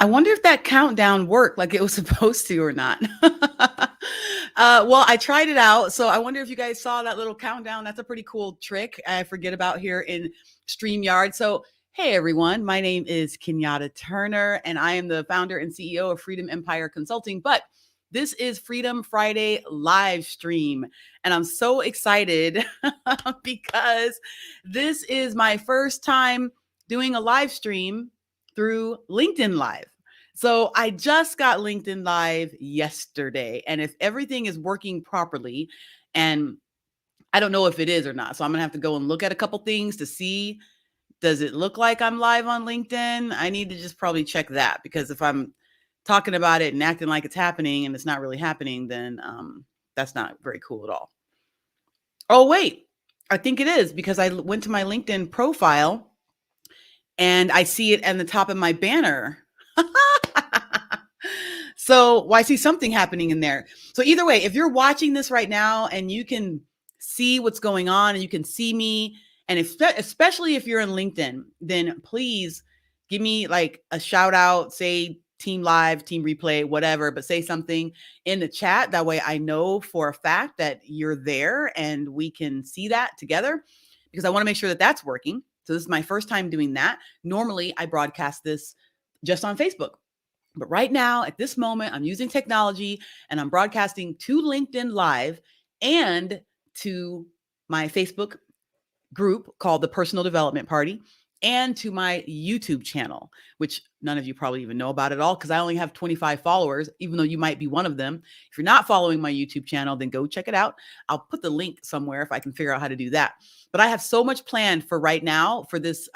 I wonder if that countdown worked like it was supposed to or not. Well, I tried it out. So I wonder if you guys saw that little countdown. That's a pretty cool trick I forget about here in StreamYard. So, hey everyone, my name is Kenyatta Turner, and I am the founder and CEO of Freedom Empire Consulting. But this is Freedom Friday live stream. And I'm so excited because this is my first time doing a live stream through LinkedIn Live. So I just got LinkedIn Live yesterday. And if everything is working properly, and I don't know if it is or not, so I'm going to have to go and look at a couple things to see, does it look like I'm live on LinkedIn? I need to just probably check that, because if I'm talking about it and acting like it's happening and it's not really happening, then that's not very cool at all. Oh, wait, I think it is, because I went to my LinkedIn profile and I see it at the top of my banner. So, well, I see something happening in there. So either way, if you're watching this right now and you can see what's going on and you can see me, and especially if you're in LinkedIn, then please give me like a shout out, say team live, team replay, whatever, but say something in the chat. That way I know for a fact that you're there and we can see that together, because I want to make sure that that's working. So this is my first time doing that. Normally I broadcast this just on Facebook. But right now, at this moment, I'm using technology and I'm broadcasting to LinkedIn Live and to my Facebook group called the Personal Development Party, and to my YouTube channel, which none of you probably even know about at all, because I only have 25 followers, even though you might be one of them. If you're not following my YouTube channel, then go check it out. I'll put the link somewhere if I can figure out how to do that. But I have so much planned for right now for this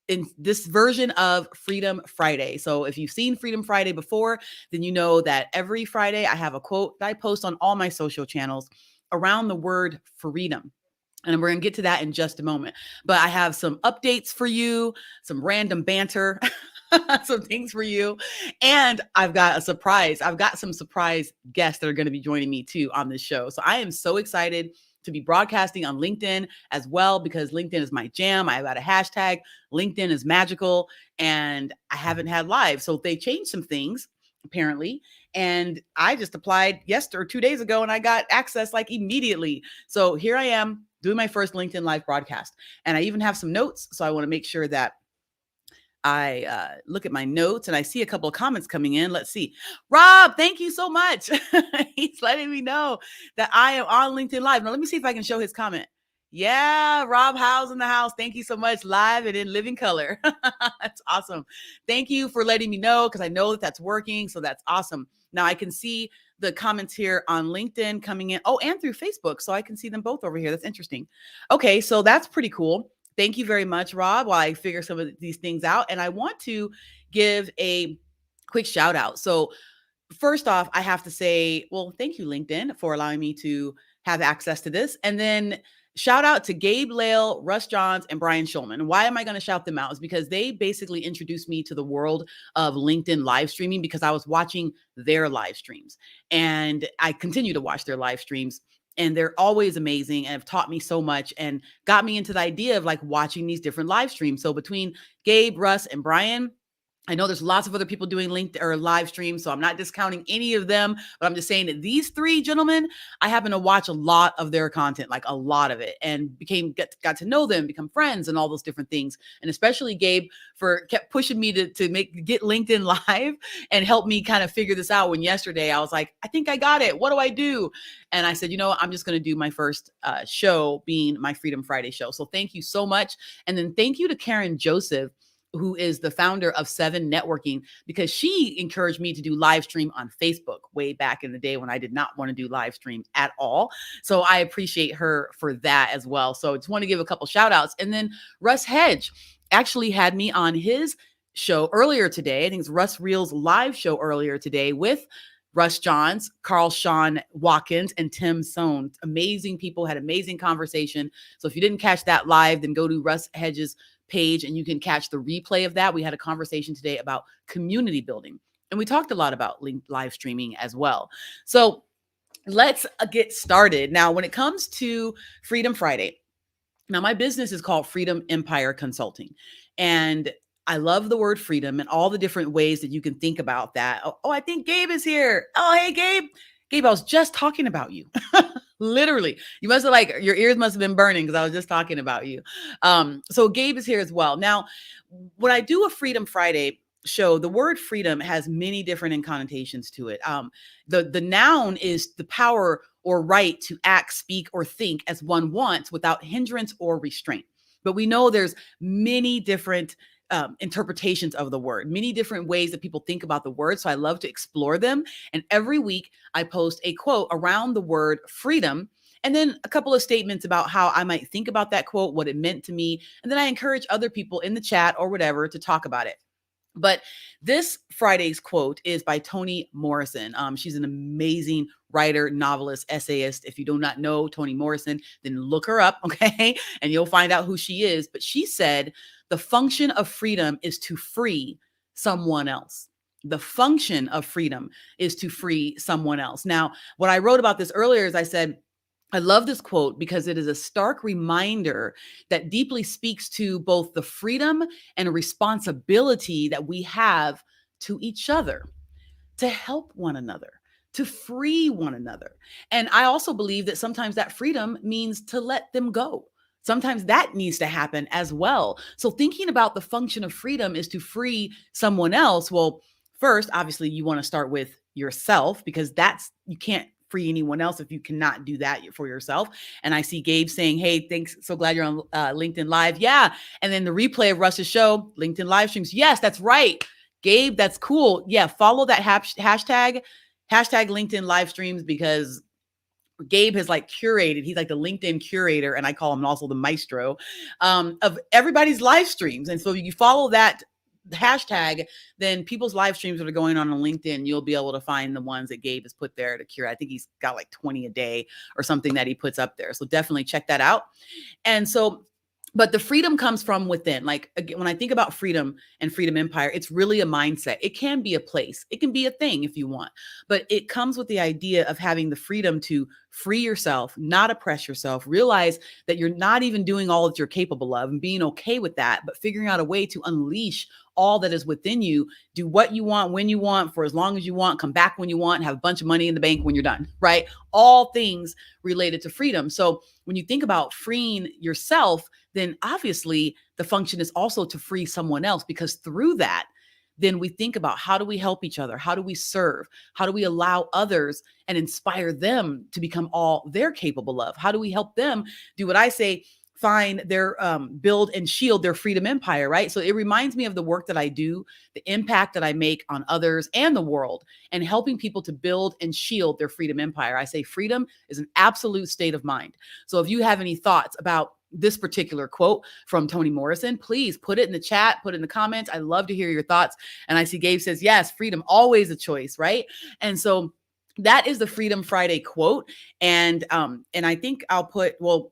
in this version of Freedom Friday. So if you've seen Freedom Friday before, then you know that every Friday I have a quote that I post on all my social channels around the word freedom. And we're going to get to that in just a moment. But I have some updates for you, some random banter, some things for you. And I've got a surprise. I've got some surprise guests that are going to be joining me too on this show. So I am so excited to be broadcasting on LinkedIn as well, because LinkedIn is my jam. I've got a hashtag, LinkedIn is magical, and I haven't had live. So they changed some things apparently. And I just applied yesterday or 2 days ago and I got access like immediately. So here I am doing my first LinkedIn live broadcast. And I even have some notes. So I want to make sure that I look at my notes, and I see a couple of comments coming in. Let's see. Rob, thank you so much. He's letting me know that I am on LinkedIn Live. Now, let me see if I can show his comment. Yeah, Rob Howe's in the house. Thank you so much. Live and in living color. That's awesome. Thank you for letting me know, because I know that that's working. So that's awesome. Now I can see the comments here on LinkedIn coming in. Oh, and through Facebook. So I can see them both over here. That's interesting. Okay, so that's pretty cool. Thank you very much, Rob, while I figure some of these things out. And I want to give a quick shout out. So first off, I have to say, well, thank you, LinkedIn, for allowing me to have access to this. And then shout out to Gabe Lale, Russ Johns, and Brian Schulman. Why am I going to shout them out? Is because they basically introduced me to the world of LinkedIn live streaming, because I was watching their live streams. And I continue to watch their live streams. And they're always amazing and have taught me so much and got me into the idea of like watching these different live streams. So between Gabe, Russ, and Brian, I know there's lots of other people doing linked or live streams, so I'm not discounting any of them, but I'm just saying that these three gentlemen, I happen to watch a lot of their content, like a lot of it, and got to know them, become friends, and all those different things. And especially Gabe kept pushing me to get LinkedIn Live and help me kind of figure this out. When yesterday I was like, I think I got it. What do I do? And I said, you know what? I'm just going to do my first show being my Freedom Friday show. So thank you so much. And then thank you to Karen Joseph, who is the founder of 7 Networking, because she encouraged me to do live stream on Facebook way back in the day when I did not want to do live streams at all. So I appreciate her for that as well. So I just want to give a couple shout outs. And then Russ Hedge actually had me on his show earlier today. I think it's Russ Reel's live show earlier today with Russ Johns, Carl Sean Watkins, and Tim Sohn. Amazing people, had amazing conversation. So if you didn't catch that live, then go to Russ Hedge's page and you can catch the replay of that. We had a conversation today about community building, and we talked a lot about live streaming as well. So let's get started. Now, when it comes to Freedom Friday, now my business is called Freedom Empire Consulting, and I love the word freedom and all the different ways that you can think about that. Oh, I think Gabe is here. Oh, hey, Gabe. Gabe, I was just talking about you. Literally. You must have your ears must have been burning because I was just talking about you. So Gabe is here as well. Now, when I do a Freedom Friday show, the word freedom has many different connotations to it. The noun is the power or right to act, speak, or think as one wants without hindrance or restraint. But we know there's many different interpretations of the word, many different ways that people think about the word. So I love to explore them. And every week I post a quote around the word freedom, and then a couple of statements about how I might think about that quote, what it meant to me. And then I encourage other people in the chat or whatever to talk about it. But this Friday's quote is by Toni Morrison. She's an amazing writer, novelist, essayist. If you do not know Toni Morrison, then look her up, okay? And you'll find out who she is. But she said, the function of freedom is to free someone else. The function of freedom is to free someone else. Now, what I wrote about this earlier is I said, I love this quote because it is a stark reminder that deeply speaks to both the freedom and responsibility that we have to each other, to help one another, to free one another. And I also believe that sometimes that freedom means to let them go. Sometimes that needs to happen as well. So thinking about the function of freedom is to free someone else. Well, first, obviously, you want to start with yourself because you can't free anyone else if you cannot do that for yourself. And I see Gabe saying, hey, thanks. So glad you're on LinkedIn Live. Yeah. And then the replay of Russ's show, LinkedIn live streams. Yes, that's right. Gabe, that's cool. Yeah. Follow that hashtag LinkedIn live streams because Gabe has curated, he's like the LinkedIn curator, and I call him also the maestro of everybody's live streams. And so you follow that hashtag, then people's live streams that are going on LinkedIn, you'll be able to find the ones that Gabe has put there to curate. I think he's got 20 a day or something that he puts up there. So definitely check that out. And so, but the freedom comes from within. Again, when I think about freedom and Freedom Empire, it's really a mindset. It can be a place. It can be a thing if you want, but it comes with the idea of having the freedom to free yourself, not oppress yourself, realize that you're not even doing all that you're capable of and being okay with that, but figuring out a way to unleash all that is within you, do what you want, when you want, for as long as you want, come back when you want, have a bunch of money in the bank when you're done, right? All things related to freedom. So when you think about freeing yourself, then obviously the function is also to free someone else, because through that, then we think about how do we help each other? How do we serve? How do we allow others and inspire them to become all they're capable of? How do we help them do what I say, find their build and shield their freedom empire, right? So it reminds me of the work that I do, the impact that I make on others and the world, and helping people to build and shield their freedom empire. I say freedom is an absolute state of mind. So if you have any thoughts about this particular quote from Toni Morrison, please put it in the chat, put it in the comments. I love to hear your thoughts. And I see Gabe says, yes, freedom, always a choice, right? And so that is the Freedom Friday quote. And I think I'll put, well,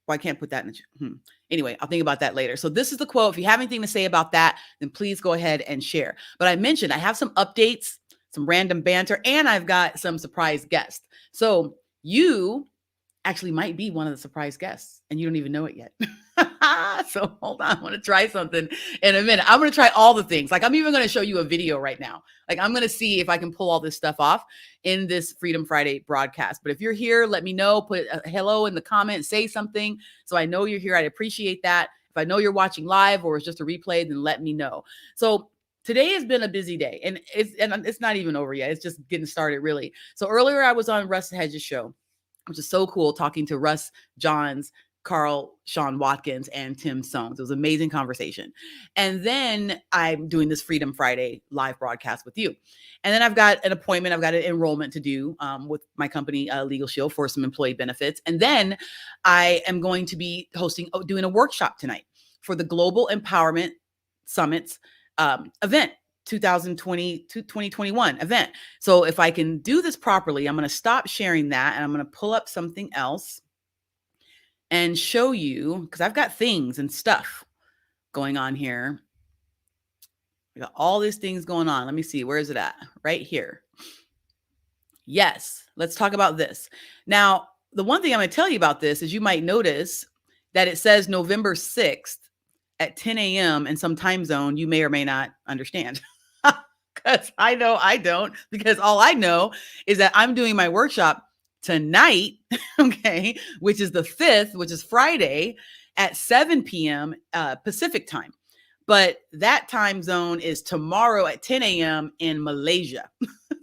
I can't put that in the Anyway, I'll think about that later. So this is the quote. If you have anything to say about that, then please go ahead and share. But I mentioned I have some updates, some random banter, and I've got some surprise guests. So you actually might be one of the surprise guests and you don't even know it yet. So hold on, I want to try something in a minute. I'm going to try all the things. I'm even going to show you a video right now. I'm going to see if I can pull all this stuff off in this Freedom Friday broadcast. But if you're here, let me know, put a hello in the comments, say something so I know you're here. I'd appreciate that. If I know you're watching live or it's just a replay, then let me know. So today has been a busy day, and it's not even over yet. It's just getting started, really. So earlier I was on Russ Hedge's show, which is so cool, talking to Russ Johns, Carl, Sean Watkins, and Tim Soames. It was an amazing conversation. And then I'm doing this Freedom Friday live broadcast with you. And then I've got an appointment. I've got an enrollment to do with my company, Legal Shield, for some employee benefits. And then I am going to be doing a workshop tonight for the Global Empowerment Summits event. 2021 event. So if I can do this properly, I'm going to stop sharing that and I'm going to pull up something else and show you, because I've got things and stuff going on here. We got all these things going on. Let me see. Where is it at? Right here. Yes. Let's talk about this. Now, the one thing I'm going to tell you about this is you might notice that it says November 6th at 10 a.m. in some time zone you may or may not understand. Because I know I don't, because all I know is that I'm doing my workshop tonight, okay, which is the 5th, which is Friday at 7 p.m. Pacific time. But that time zone is tomorrow at 10 a.m. in Malaysia.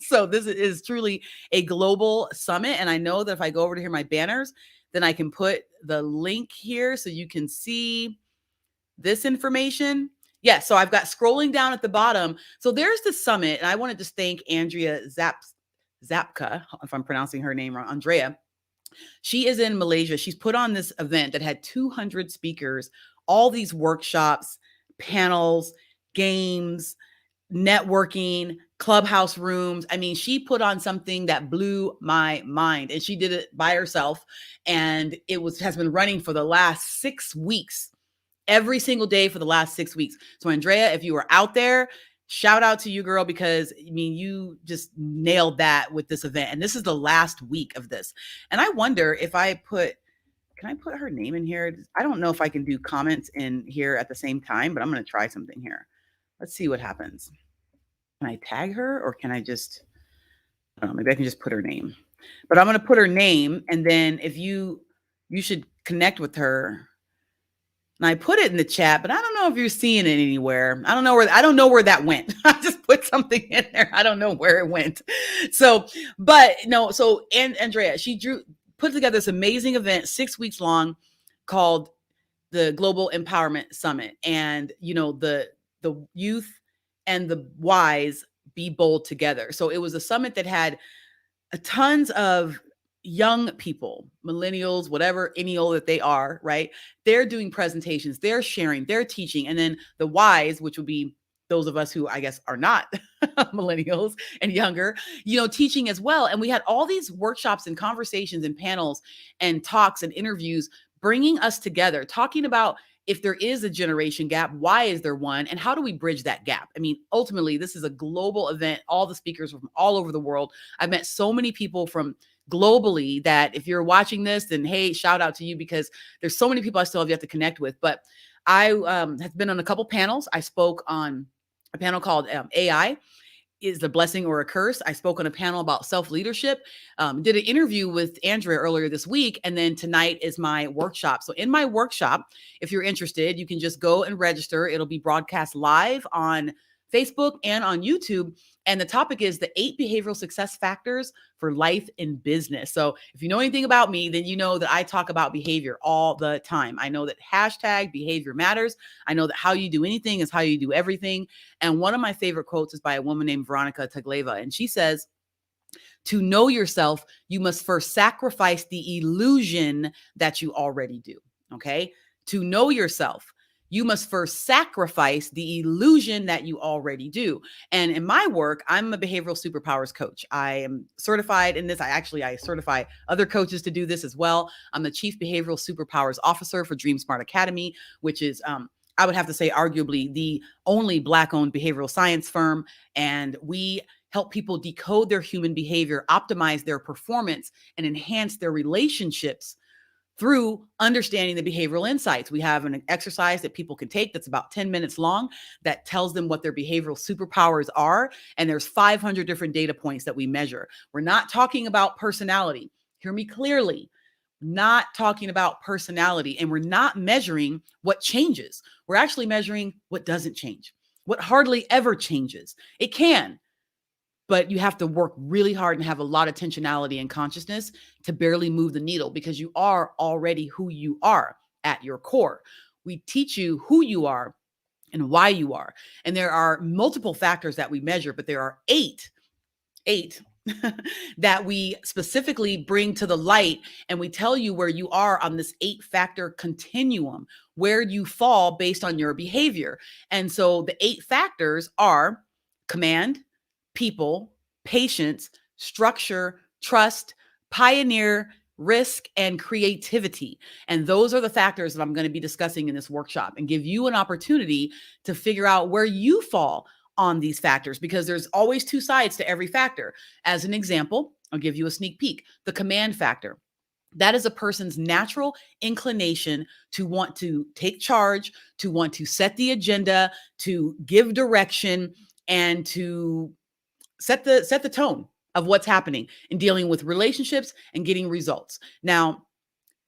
So this is truly a global summit. And I know that if I go over to here, my banners, then I can put the link here so you can see this information. Yeah, so I've got scrolling down at the bottom. So there's the summit. And I want to just thank Andrea Zapka, if I'm pronouncing her name wrong, Andrea. She is in Malaysia. She's put on this event that had 200 speakers, all these workshops, panels, games, networking, clubhouse rooms. I mean, she put on something that blew my mind, and she did it by herself. And it has been running for the last 6 weeks, every single day for the last 6 weeks. So Andrea, if you are out there, shout out to you, girl, because I mean, you just nailed that with this event. And this is the last week of this. And I wonder if can I put her name in here? I don't know if I can do comments in here at the same time, but I'm going to try something here. Let's see what happens. Can I tag her, or can I just, I don't know, maybe I can just put her name, but I'm going to put her name. And then if you should connect with her. And I put it in the chat, but I don't know if you're seeing it anywhere. I don't know where that went. I just put something in there. I don't know where it went. So, but no, so Andrea, she put together this amazing event, 6 weeks long, called the Global Empowerment Summit. And, you know, the youth and the wise be bold together. So it was a summit that had tons of young people, millennials, whatever, any old that they are, right? They're doing presentations, they're sharing, they're teaching. And then the wise, which would be those of us who I guess are not millennials and younger, you know, teaching as well. And we had all these workshops and conversations and panels and talks and interviews bringing us together, talking about if there is a generation gap, why is there one? And how do we bridge that gap? I mean, ultimately, this is a global event. All the speakers were from all over the world. I've met so many people from globally that if you're watching this, then hey, shout out to you, because there's so many people I still have yet to connect with. But I have been on a couple panels. I spoke on a panel called AI is a blessing or a curse. I spoke on a panel about self-leadership, did an interview with Andrea earlier this week. And then tonight is my workshop. So in my workshop, if you're interested, you can just go and register. It'll be broadcast live on Facebook and on YouTube. And the topic is the 8 behavioral success factors for life and business. So if you know anything about me, then you know that I talk about behavior all the time. I know that hashtag behavior matters. I know that how you do anything is how you do everything. And one of my favorite quotes is by a woman named Veronica Tagleva. And she says, to know yourself, you must first sacrifice the illusion that you already do. Okay. To know yourself, you must first sacrifice the illusion that you already do. And in my work, I'm a behavioral superpowers coach. I am certified in this. I certify other coaches to do this as well. I'm the Chief Behavioral Superpowers Officer for Dream Smart Academy, which is, I would have to say, arguably the only Black-owned behavioral science firm. And we help people decode their human behavior, optimize their performance, and enhance their relationships through understanding the behavioral insights. We have an exercise that people can take that's about 10 minutes long that tells them what their behavioral superpowers are. And there's 500 different data points that we measure. We're not talking about personality. Hear me clearly. Not talking about personality. And we're not measuring what changes. We're actually measuring what doesn't change, what hardly ever changes. It can, but you have to work really hard and have a lot of intentionality and consciousness to barely move the needle, because you are already who you are at your core. We teach you who you are and why you are. And there are multiple factors that we measure, but there are eight that we specifically bring to the light. And we tell you where you are on this 8-factor continuum, where you fall based on your behavior. And so the 8 factors are command, people, patience, structure, trust, pioneer, risk, and creativity. And those are the factors that I'm going to be discussing in this workshop, and give you an opportunity to figure out where you fall on these factors, because there's always 2 sides to every factor. As an example, I'll give you a sneak peek. The command factor. That is a person's natural inclination to want to take charge, to want to set the agenda, to give direction, and to set the tone of what's happening in dealing with relationships and getting results. Now,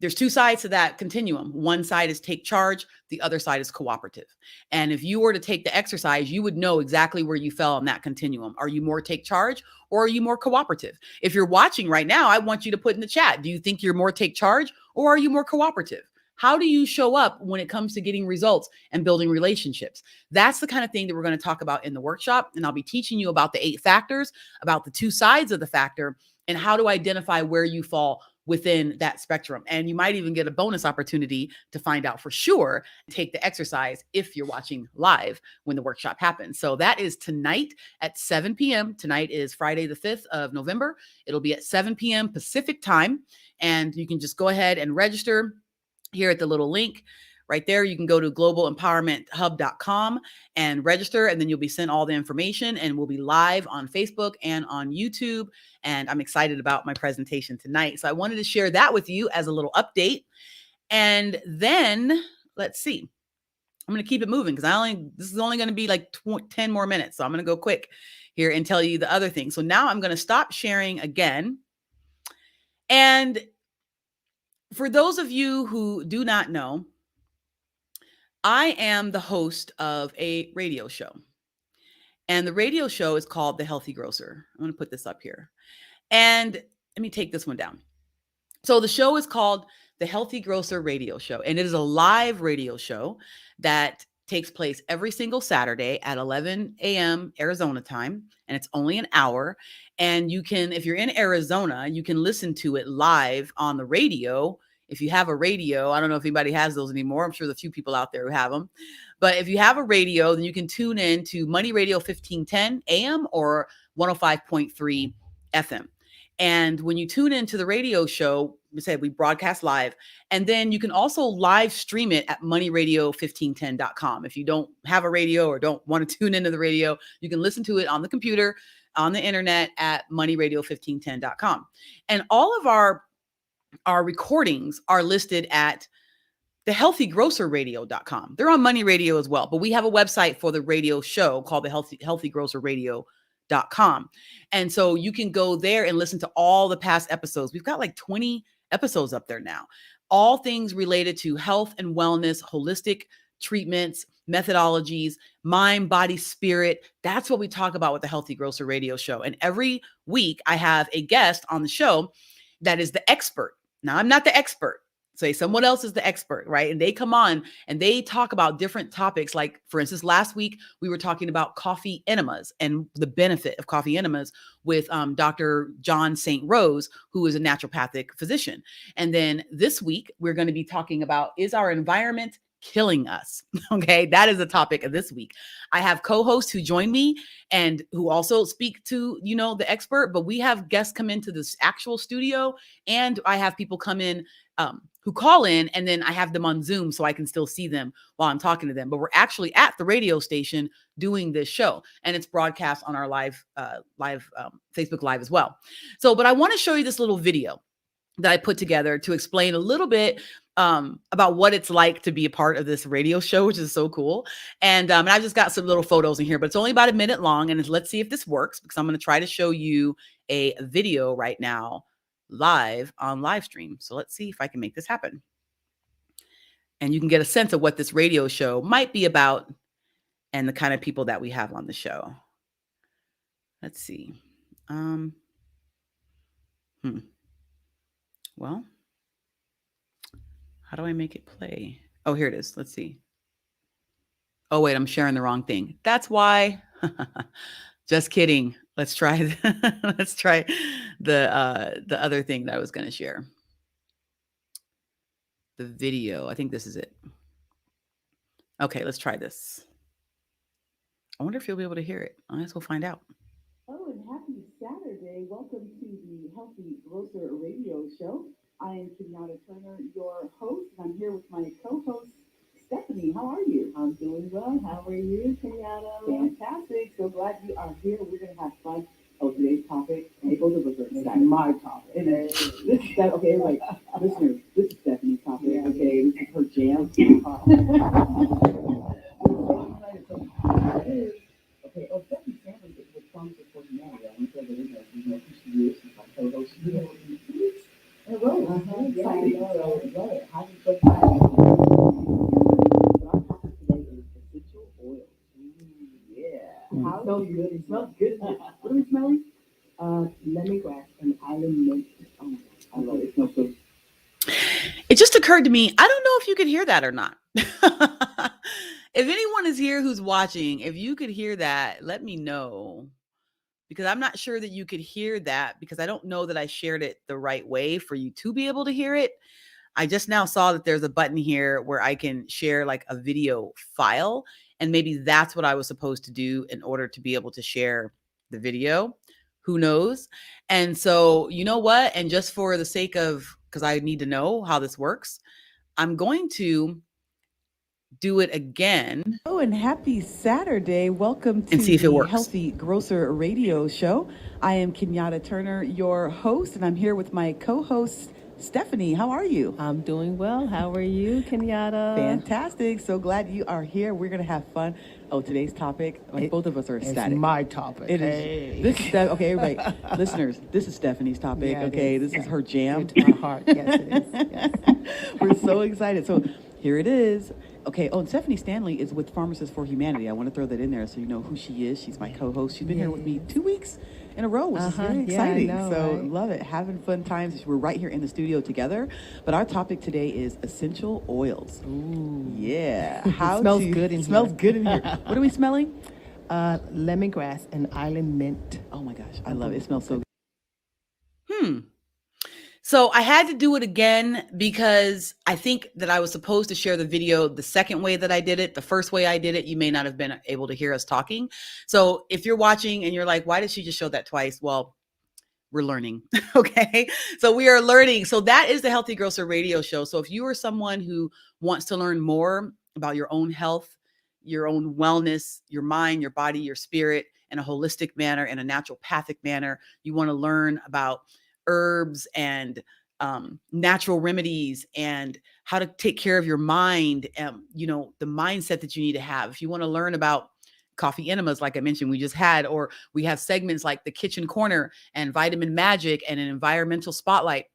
there's two sides to that continuum. One side is take charge, the other side is cooperative. And if you were to take the exercise, you would know exactly where you fell on that continuum. Are you more take charge or are you more cooperative? If you're watching right now, I want you to put in the chat, do you think you're more take charge or are you more cooperative? How do you show up when it comes to getting results and building relationships? That's the kind of thing that we're going to talk about in the workshop. And I'll be teaching you about the 8 factors, about the 2 sides of the factor, and how to identify where you fall within that spectrum. And you might even get a bonus opportunity to find out for sure, take the exercise if you're watching live when the workshop happens. So that is tonight at 7 p.m. Tonight is Friday, the 5th of November. It'll be at 7 p.m. Pacific time. And you can just go ahead and register here at the little link right there. You can go to globalempowermenthub.com and register, and then you'll be sent all the information, and we'll be live on Facebook and on YouTube. And I'm excited about my presentation tonight. So I wanted to share that with you as a little update. And then let's see. I'm going to keep it moving because this is only going to be like 10 more minutes. So I'm going to go quick here and tell you the other thing. So now I'm going to stop sharing again. And for those of you who do not know, I am the host of a radio show. And the radio show is called The Healthy Grocer. I'm going to put this up here. And let me take this one down. So the show is called The Healthy Grocer Radio Show. And it is a live radio show that takes place every single Saturday at 11 a.m. Arizona time. And it's only an hour. And you can, if you're in Arizona, you can listen to it live on the radio. If you have a radio, I don't know if anybody has those anymore. I'm sure there's a few people out there who have them. But if you have a radio, then you can tune in to Money Radio 1510 AM or 105.3 FM. And when you tune into the radio show, we broadcast live, and then you can also live stream it at moneyradio1510.com. If you don't have a radio or don't want to tune into the radio, you can listen to it on the computer, on the internet at moneyradio1510.com. And all of our recordings are listed at thehealthygrocerradio.com. They're on Money Radio as well, but we have a website for the radio show called the healthygrocerradio.com. And so you can go there and listen to all the past episodes. We've got like 20 episodes up there now. All things related to health and wellness, holistic treatments, methodologies, mind, body, spirit. That's what we talk about with the Healthy Grocer Radio Show. And every week I have a guest on the show that is the expert. Now, I'm not the expert. Say someone else is the expert, right? And they come on and they talk about different topics. Like, for instance, last week we were talking about coffee enemas and the benefit of coffee enemas with Dr. John St. Rose, who is a naturopathic physician. And then this week we're going to be talking about, is our environment killing us? Okay, that is the topic of this week. I have co-hosts who join me and who also speak to, the expert, but we have guests come into this actual studio, and I have people come in who call in, and then I have them on Zoom so I can still see them while I'm talking to them. But we're actually at the radio station doing this show, and it's broadcast on our live Facebook Live as well. So, but I want to show you this little video that I put together to explain a little bit about what it's like to be a part of this radio show, which is so cool. And I just got some little photos in here, but it's only about a minute long. And let's see if this works, because I'm going to try to show you a video right now live on live stream. So let's see if I can make this happen. And you can get a sense of what this radio show might be about and the kind of people that we have on the show. Let's see. Well, how do I make it play? Oh, here it is. Let's see. Oh, wait, I'm sharing the wrong thing. That's why. Just kidding. Let's try. Let's try the other thing that I was going to share. The video. I think this is it. Okay, let's try this. I wonder if you'll be able to hear it. I guess we'll find out. Oh, and happy Saturday. Welcome to the Healthy Grocer Radio Show. I am Kenyatta Turner, your host, and I'm here with my co-host, Stephanie. How are you? I'm doing well. How are you, Kenyatta? Fantastic. So glad you are here. We're going to have fun. Oh, today's topic, both of us are excited. My topic. Okay, like, Listeners, this is Stephanie's topic. Yeah. Okay, this is her jam. Okay, oh, Stephanie Sanders is responsible for humanity. I want to throw that in there. You know who she is. She's my co-host. She's been with me 2 weeks in a row. It's very exciting. So, love it. Having so exciting. But our topic today is essential oils. Yeah. How smells good. It smells good. What are we smelling? Lemongrass and island mint. Oh my gosh, I love it. It smells so. It just occurred to me, I don't know if you could hear that or not. If anyone is here who's watching, if you could hear that, let me know. Because I'm not sure that you could hear that because I don't know that I shared it the right way for you to be able to hear it. I just now saw that there's a button here where I can share like a video file. And maybe that's what I was supposed to do in order to be able to share the video. Who knows? And so, you know what? And just for the sake of, because I need to know how this works, I'm going to do it again. Oh, and happy Saturday. Welcome to And see if it the works. Healthy Grocer radio show. I am Kenyatta Turner, your host, and I'm here with my co-host, Stephanie. How are you? I'm doing well. How are you, Kenyatta? Fantastic. So glad you are here. We're going to have fun. Oh, today's topic, both of us are ecstatic. It's my topic. It is. Hey. This is okay, everybody. Listeners, this is Stephanie's topic. Yeah, okay, is. this is her jam. Dear to my heart. Yes, it is. Yes. We're so excited. So here it is. Okay. Oh, and Stephanie Stanley is with Pharmacists for Humanity. I want to throw that in there so you know who she is. She's my co-host. She's been here with me 2 weeks in a row, which is very exciting. Yeah, I know, so right? love it. Having fun times. We're right here in the studio together. But our topic today is essential oils. Ooh. Yeah. It smells good in smells here. good in here. What are we smelling? Lemongrass and island mint. Oh my gosh, I love it. It smells so Hmm. So I had to do it again because I think that I was supposed to share the video the second way that I did it. The first way I did it, you may not have been able to hear us talking. So if you're watching and you're like, why did she just show that twice? Well, we're learning. Okay. So we are learning. So that is the Healthy Grocer radio show. So if you are someone who wants to learn more about your own health, your own wellness, your mind, your body, your spirit in a holistic manner, in a naturopathic manner, you want to learn about herbs and natural remedies and how to take care of your mind, the mindset that you need to have. If you want to learn about coffee enemas, like I mentioned, we just had, or we have segments like the kitchen corner and vitamin magic and an environmental spotlight.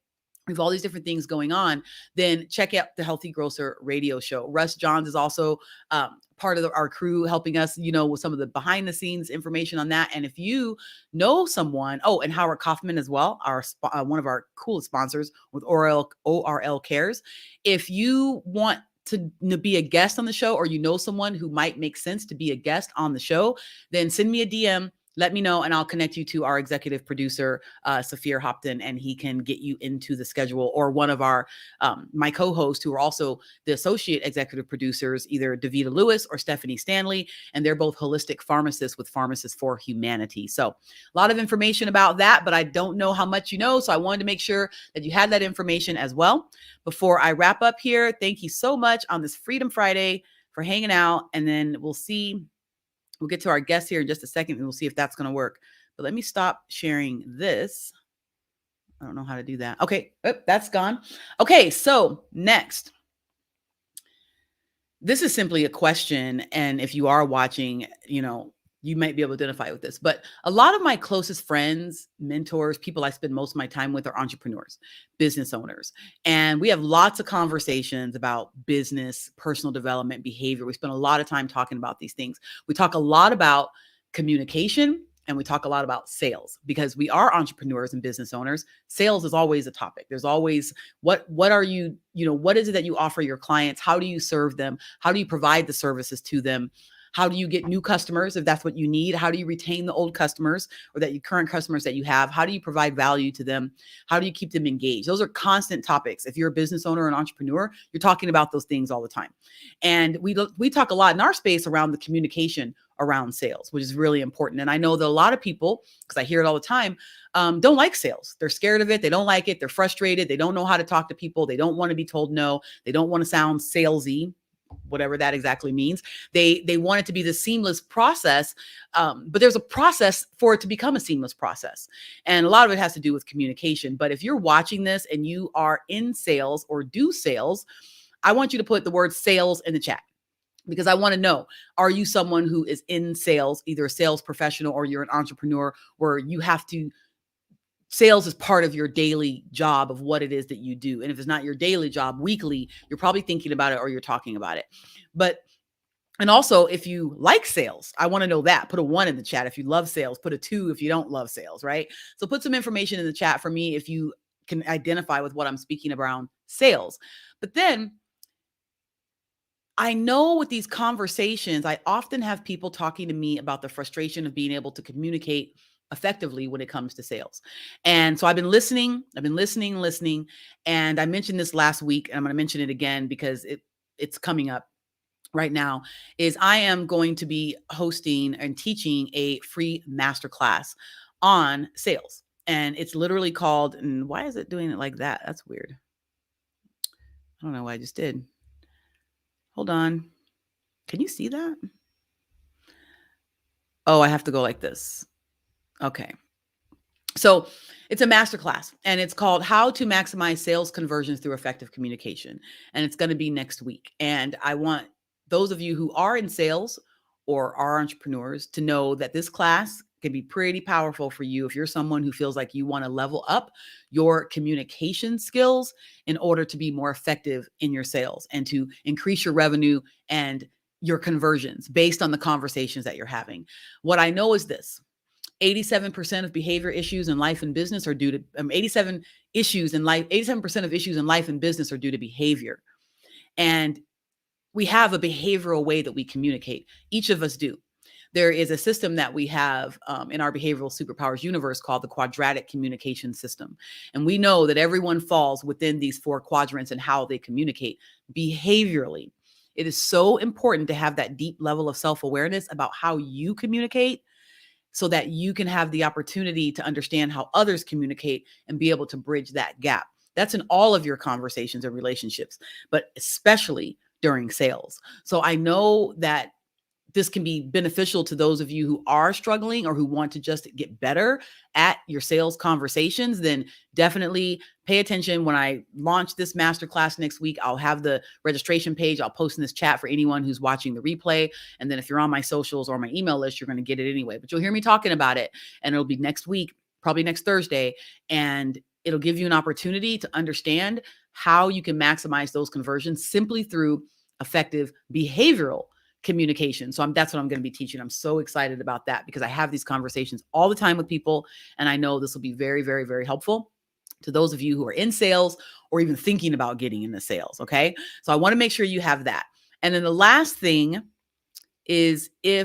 We have all these different things going on. Then check out the Healthy Grocer radio show. Russ Johns is also part of our crew helping us, with some of the behind the scenes information on that. And if you know someone, and Howard Kaufman as well, one of our coolest sponsors with ORL Cares. If you want to be a guest on the show, or you know someone who might make sense to be a guest on the show, then send me a DM. Let me know, and I'll connect you to our executive producer, Saphir Hopton, and he can get you into the schedule, or one of our my co-hosts who are also the associate executive producers, either Davita Lewis or Stephanie Stanley, and they're both holistic pharmacists with Pharmacists for Humanity. So a lot of information about that, but I don't know how much you know, so I wanted to make sure that you had that information as well. Before I wrap up here, thank you so much on this Freedom Friday for hanging out, and then we'll get to our guest here in just a second, and we'll see if that's going to work. But let me stop sharing this. I don't know how to do that. Okay, that's gone. Okay, so next. This is simply a question, and if you are watching, you might be able to identify with this. But a lot of my closest friends, mentors, people I spend most of my time with are entrepreneurs, business owners. And we have lots of conversations about business, personal development, behavior. We spend a lot of time talking about these things. We talk a lot about communication, and we talk a lot about sales, because we are entrepreneurs and business owners. Sales is always a topic. There's always what are you, what is it that you offer your clients? How do you serve them? How do you provide the services to them? How do you get new customers if that's what you need? How do you retain the old customers, or that your current customers that you have? How do you provide value to them? How do you keep them engaged? Those are constant topics. If you're a business owner or an entrepreneur, you're talking about those things all the time. And we talk a lot in our space around the communication around sales, which is really important. And I know that a lot of people, because I hear it all the time, don't like sales. They're scared of it. They don't like it. They're frustrated. They don't know how to talk to people. They don't want to be told no. They don't want to sound salesy. whatever that exactly means. They want it to be the seamless process, but there's a process for it to become a seamless process. And a lot of it has to do with communication. But if you're watching this and you are in sales or do sales, I want you to put the word sales in the chat, because I want to know, are you someone who is in sales, either a sales professional or you're an entrepreneur where you have to, sales is part of your daily job of what it is that you do. And if it's not your daily job, weekly, you're probably thinking about it or you're talking about it. And also, if you like sales, I want to know that. Put a 1 in the chat if you love sales. Put a 2 if you don't love sales, right? So put some information in the chat for me if you can identify with what I'm speaking around sales. But then I know with these conversations, I often have people talking to me about the frustration of being able to communicate effectively when it comes to sales. And so I've been listening. And I mentioned this last week, and I'm going to mention it again because it's coming up right now, is I am going to be hosting and teaching a free masterclass on sales. And it's literally called, and why is it doing it like that? That's weird. I don't know what I just did. Hold on. Can you see that? Oh, I have to go like this. Okay. So it's a masterclass, and it's called How to Maximize Sales Conversions Through Effective Communication. And it's going to be next week. And I want those of you who are in sales or are entrepreneurs to know that this class can be pretty powerful for you if you're someone who feels like you want to level up your communication skills in order to be more effective in your sales and to increase your revenue and your conversions based on the conversations that you're having. What I know is this: 87% of behavior issues in life and business are due to 87% of issues in life and business are due to behavior. And we have a behavioral way that we communicate. Each of us do. There is a system that we have in our behavioral superpowers universe called the quadratic communication system. And we know that everyone falls within these 4 quadrants and how they communicate behaviorally. It is so important to have that deep level of self-awareness about how you communicate so that you can have the opportunity to understand how others communicate and be able to bridge that gap. That's in all of your conversations and relationships, but especially during sales. So I know that this can be beneficial to those of you who are struggling or who want to just get better at your sales conversations. Then definitely pay attention. When I launch this masterclass next week, I'll have the registration page. I'll post in this chat for anyone who's watching the replay. And then if you're on my socials or my email list, you're going to get it anyway. But you'll hear me talking about it, and it'll be next week, probably next Thursday. And it'll give you an opportunity to understand how you can maximize those conversions simply through effective behavioral communication. So that's what I'm going to be teaching. I'm so excited about that because I have these conversations all the time with people. And I know this will be very, very, very helpful to those of you who are in sales or even thinking about getting into sales. Okay. So I want to make sure you have that. And then the last thing is I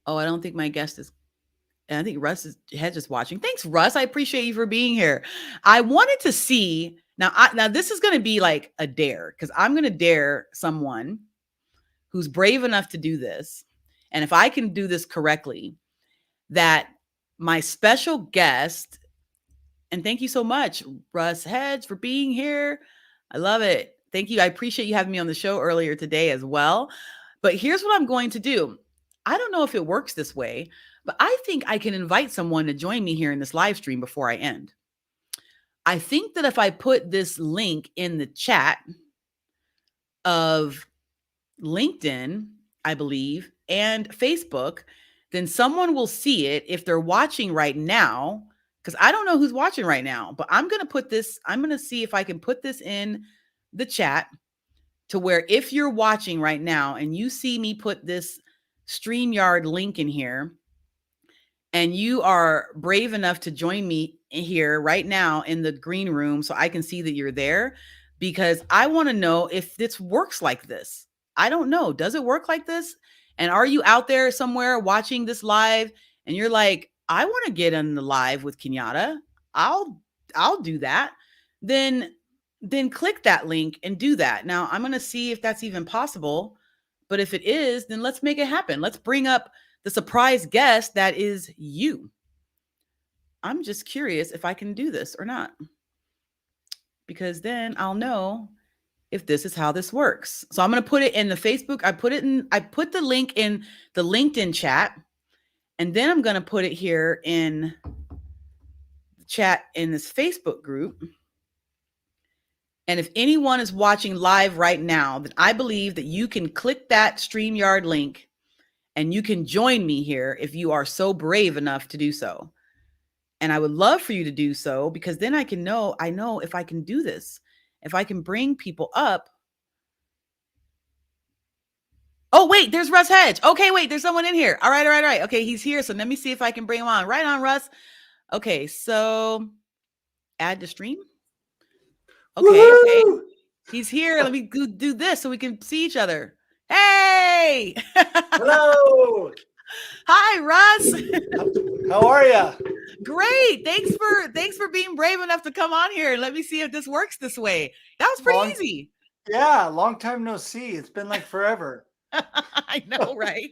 don't think my guest is, and I think Russ Hedge is watching. Thanks, Russ. I appreciate you for being here. I wanted to see, now this is going to be like a dare, because I'm going to dare someone who's brave enough to do this. And if I can do this correctly, that my special guest, and thank you so much, Russ Hedge, for being here. I love it. Thank you. I appreciate you having me on the show earlier today as well. But here's what I'm going to do. I don't know if it works this way, but I think I can invite someone to join me here in this live stream before I end. I think that if I put this link in the chat of LinkedIn, I believe, and Facebook, then someone will see it if they're watching right now, because I don't know who's watching right now, but I'm going to see if I can put this in the chat to where if you're watching right now and you see me put this StreamYard link in here, and you are brave enough to join me here right now in the green room so I can see that you're there, because I want to know if this works like this. I don't know. Does it work like this? And are you out there somewhere watching this live and you're like, I want to get on the live with Kenyatta. I'll do that. Then click that link and do that. Now I'm going to see if that's even possible. But if it is, then let's make it happen. Let's bring up the surprise guest that is you. I'm just curious if I can do this or not, because then I'll know if this is how this works. So I'm going to put it in the Facebook. I put the link in the LinkedIn chat, and then I'm going to put it here in the chat in this Facebook group. And if anyone is watching live right now, then I believe that you can click that StreamYard link and you can join me here if you are so brave enough to do so. And I would love for you to do so, because then I know if I can do this, if I can bring people up. Oh, wait, there's Russ Hedge. Okay, wait, there's someone in here. All right. Okay, he's here. So let me see if I can bring him on. Right on, Russ. Okay, so add to stream. Okay. He's here. Let me do this so we can see each other. Hey! Hello. Hi, Russ. How are you? Great. Thanks for being brave enough to come on here and let me see if this works this way. That was pretty easy. Yeah, long time no see. It's been like forever. I know, right?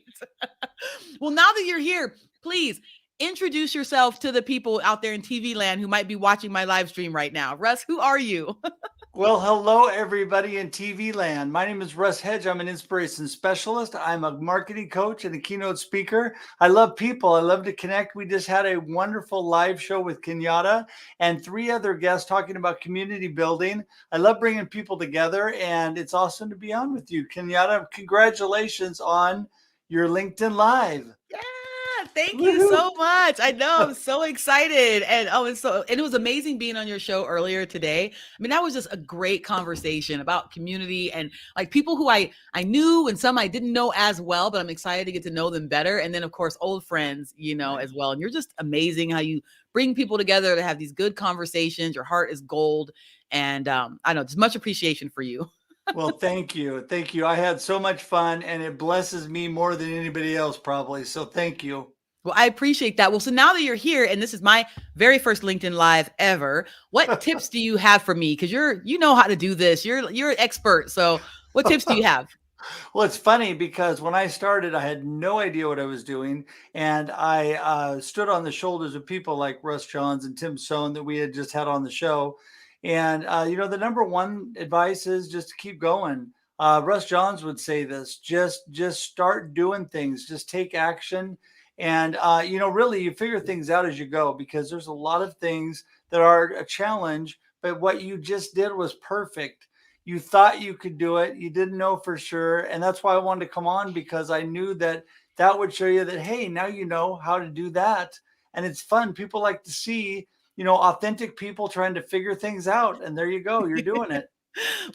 Well, now that you're here, please introduce yourself to the people out there in TV land who might be watching my live stream right now. Russ, who are you? Well, hello, everybody in TV land. My name is Russ Hedge. I'm an inspiration specialist. I'm a marketing coach and a keynote speaker. I love people. I love to connect. We just had a wonderful live show with Kenyatta and 3 other guests talking about community building. I love bringing people together, and it's awesome to be on with you. Kenyatta, congratulations on your LinkedIn Live. Yeah, thank you so much. I know, I'm so excited. And it was amazing being on your show earlier today. I mean, that was just a great conversation about community and like people who I knew and some I didn't know as well, but I'm excited to get to know them better. And then of course, old friends, as well. And you're just amazing how you bring people together to have these good conversations. Your heart is gold. And I know, just much appreciation for you. Well, thank you. Thank you. I had so much fun, and it blesses me more than anybody else probably. So thank you. Well, I appreciate that. Well, so now that you're here, and this is my very first LinkedIn Live ever, what tips do you have for me? Because you know how to do this. You're an expert. So what tips do you have? Well, it's funny because when I started, I had no idea what I was doing. And I stood on the shoulders of people like Russ Johns and Tim Sohn that we had just had on the show. And, the number one advice is just to keep going. Russ Johns would say this, just start doing things, just take action. And, really you figure things out as you go, because there's a lot of things that are a challenge, but what you just did was perfect. You thought you could do it. You didn't know for sure. And that's why I wanted to come on, because I knew that would show you that, hey, now you know how to do that. And it's fun. People like to see, authentic people trying to figure things out. And there you go. You're doing it.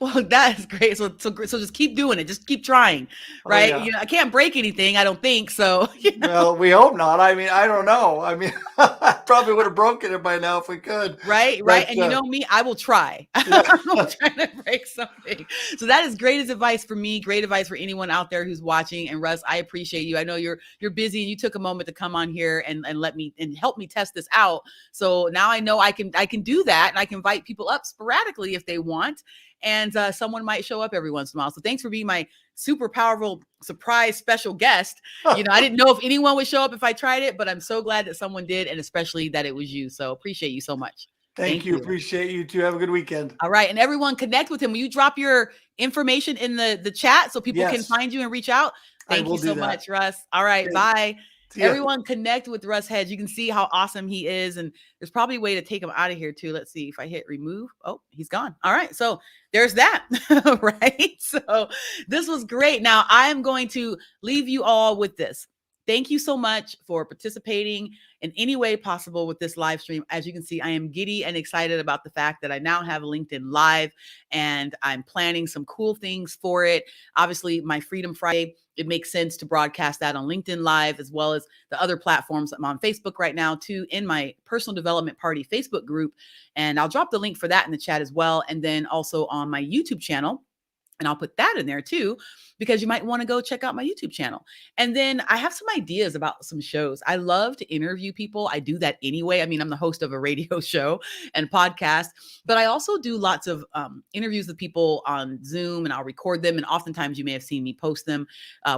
Well, that is great. So just keep doing it. Just keep trying, right? Oh, yeah. I can't break anything, I don't think. So, Well, we hope not. I mean, I don't know. I mean, I probably would have broken it by now if we could. Right. But, And you know me, I will try. Yeah. I'm trying to break something. So that is great advice for me. Great advice for anyone out there who's watching. And Russ, I appreciate you. I know you're busy, and you took a moment to come on here and let me and help me test this out. So now I know I can do that, and I can invite people up sporadically if they want. And someone might show up every once in a while. So thanks for being my super powerful surprise special guest. I didn't know if anyone would show up if I tried it, but I'm so glad that someone did, and especially that it was you. So appreciate you so much. Thank you. Appreciate you too. Have a good weekend. All right. And everyone, connect with him. Will you drop your information in the chat so people can find you and reach out? Thank you so much, Russ. All right. Bye. Everyone connect with Russ Hedge. You can see how awesome he is. And there's probably a way to take him out of here too. Let's see if I hit remove. Oh, he's gone. All right. So there's that. Right. So this was great. Now I'm going to leave you all with this. Thank you so much for participating in any way possible with this live stream. As you can see, I am giddy and excited about the fact that I now have LinkedIn Live, and I'm planning some cool things for it. Obviously, my Freedom Friday, it makes sense to broadcast that on LinkedIn Live, as well as the other platforms. I'm on Facebook right now too, in my personal development party Facebook group. And I'll drop the link for that in the chat as well. And then also on my YouTube channel. And I'll put that in there too, because you might want to go check out my YouTube channel. And then I have some ideas about some shows. I love to interview people. I do that anyway. I mean, I'm the host of a radio show and podcast, but I also do lots of interviews with people on Zoom, and I'll record them. And oftentimes you may have seen me post them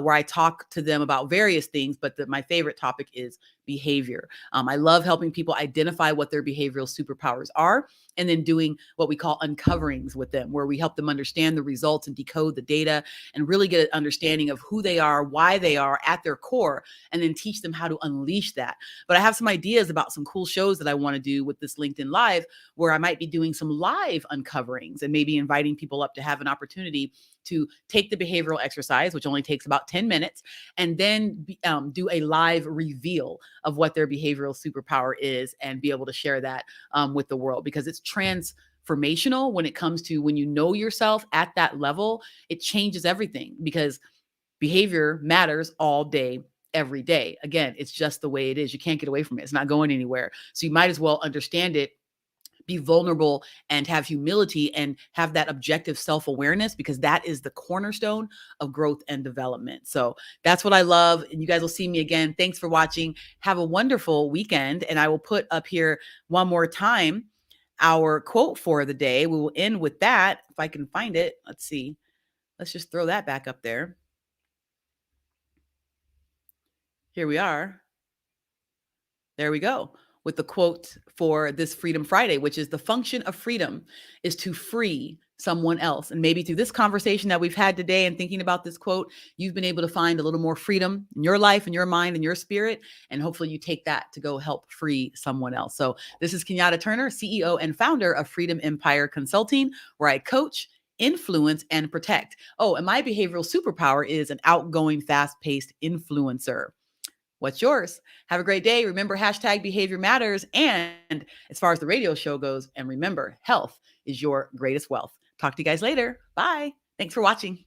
where I talk to them about various things. But my favorite topic is behavior. I love helping people identify what their behavioral superpowers are and then doing what we call uncoverings with them, where we help them understand the results and decode the data and really get an understanding of who they are, why they are at their core, and then teach them how to unleash that. But I have some ideas about some cool shows that I want to do with this LinkedIn Live, where I might be doing some live uncoverings and maybe inviting people up to have an opportunity to take the behavioral exercise, which only takes about 10 minutes, and then do a live reveal of what their behavioral superpower is and be able to share that with the world, because it's transformational when it comes to when you know yourself at that level. It changes everything, because behavior matters all day, every day. Again, it's just the way it is. You can't get away from it. It's not going anywhere. So you might as well understand it, be vulnerable, and have humility and have that objective self-awareness, because that is the cornerstone of growth and development. So that's what I love. And you guys will see me again. Thanks for watching. Have a wonderful weekend. And I will put up here one more time our quote for the day. We will end with that. If I can find it, let's see. Let's just throw that back up there. Here we are. There we go. With the quote for this Freedom Friday, which is: the function of freedom is to free someone else. And maybe through this conversation that we've had today and thinking about this quote, you've been able to find a little more freedom in your life, in your mind, in your spirit. And hopefully you take that to go help free someone else. So this is Kenyatta Turner, CEO and founder of Freedom Empire Consulting, where I coach, influence, and protect. Oh, and my behavioral superpower is an outgoing, fast-paced influencer. What's yours? Have a great day. Remember, #behavior matters. And as far as the radio show goes, and remember, health is your greatest wealth. Talk to you guys later. Bye. Thanks for watching.